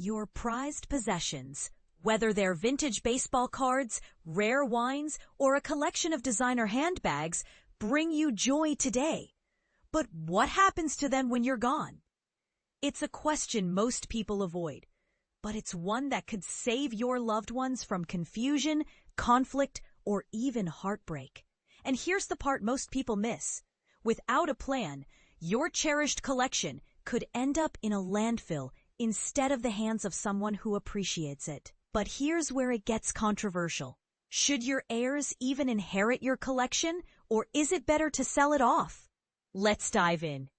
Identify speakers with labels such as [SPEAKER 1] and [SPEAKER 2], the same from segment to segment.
[SPEAKER 1] Your prized possessions, whether they're vintage baseball cards, rare wines, or a collection of designer handbags, bring you joy today. But what happens to them when you're gone? It's a question most people avoid, but it's one that could save your loved ones from confusion, conflict, or even heartbreak. And here's the part most people miss. Without a plan, your cherished collection could end up in a landfill instead of the hands of someone who appreciates it. But here's where it gets controversial. Should your heirs even inherit your collection, or is it better to sell it off? Let's dive in.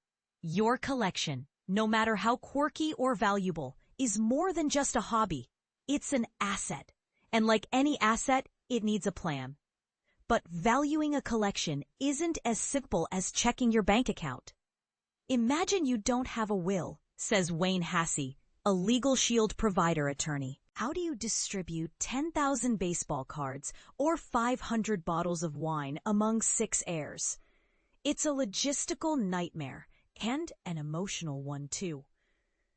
[SPEAKER 1] Your collection, no matter how quirky or valuable, is more than just a hobby. It's an asset. And like any asset, it needs a plan. But valuing a collection isn't as simple as checking your bank account. Imagine you don't have a will, says Wayne Hassey, a Legal Shield provider attorney. How do you distribute 10,000 baseball cards or 500 bottles of wine among 6 heirs? It's a logistical nightmare, and an emotional one too.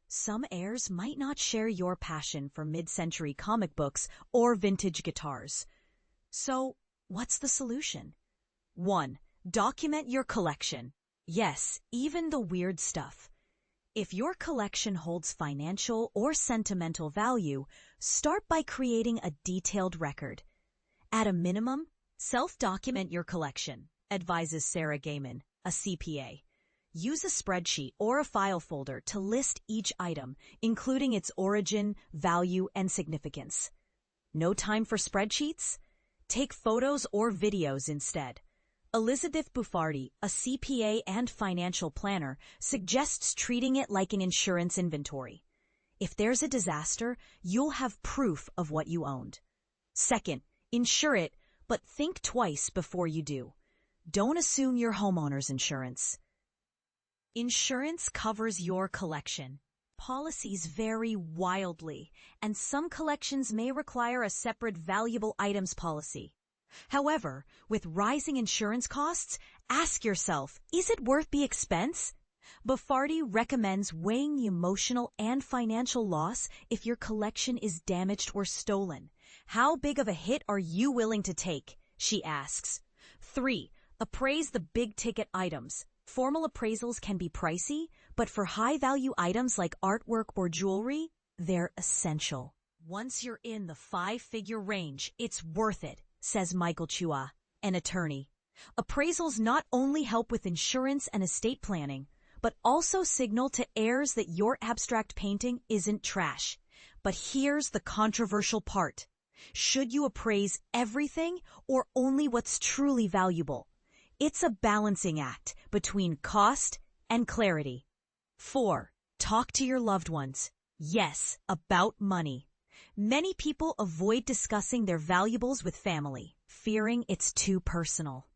[SPEAKER 1] Some heirs might not share your passion for mid-century comic books or vintage guitars. So, what's the solution? 1. Document your collection. Yes, even the weird stuff. If your collection holds financial or sentimental value, start by creating a detailed record. At a minimum, self-document your collection, advises Sarah Gaiman, a CPA. Use a spreadsheet or a file folder to list each item, including its origin, value, and significance. No time for spreadsheets? Take photos or videos instead. Elizabeth Buffardi, a CPA and financial planner, suggests treating it like an insurance inventory. If there's a disaster, you'll have proof of what you owned. 2nd, insure it, but think twice before you do. Don't assume your homeowner's insurance. Insurance covers your collection. Policies vary wildly, and some collections may require a separate valuable items policy. However, with rising insurance costs, ask yourself, is it worth the expense? Buffardi recommends weighing the emotional and financial loss if your collection is damaged or stolen. How big of a hit are you willing to take? She asks. 3. Appraise the big-ticket items. Formal appraisals can be pricey, but for high-value items like artwork or jewelry, they're essential. Once you're in the 5-figure range, it's worth it, says Michael Chua, an attorney. Appraisals not only help with insurance and estate planning, but also signal to heirs that your abstract painting isn't trash. But here's the controversial part. Should you appraise everything or only what's truly valuable? It's a balancing act between cost and clarity. 4. Talk to your loved ones. Yes, about money. Many people avoid discussing their valuables with family, fearing it's too personal.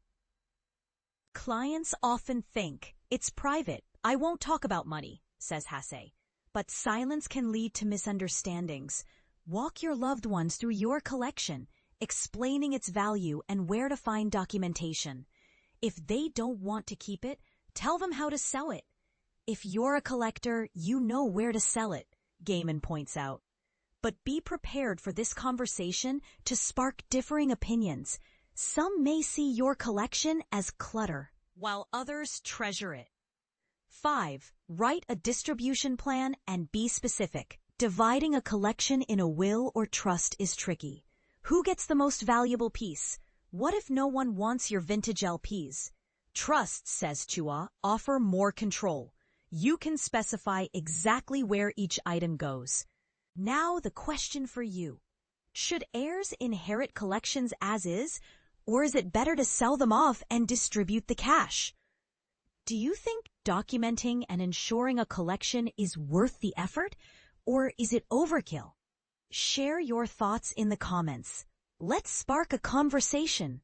[SPEAKER 1] Clients often think, it's private, I won't talk about money, says Hasse. But silence can lead to misunderstandings. Walk your loved ones through your collection, explaining its value and where to find documentation. If they don't want to keep it, tell them how to sell it. If you're a collector, you know where to sell it, Gaiman points out. But be prepared for this conversation to spark differing opinions. Some may see your collection as clutter, while others treasure it. 5. Write a distribution plan and be specific. Dividing a collection in a will or trust is tricky. Who gets the most valuable piece? What if no one wants your vintage LPs? Trusts, says Chua, offer more control. You can specify exactly where each item goes. Now the question for you. Should heirs inherit collections as is, or is it better to sell them off and distribute the cash? Do you think documenting and ensuring a collection is worth the effort, or is it overkill? Share your thoughts in the comments. Let's spark a conversation.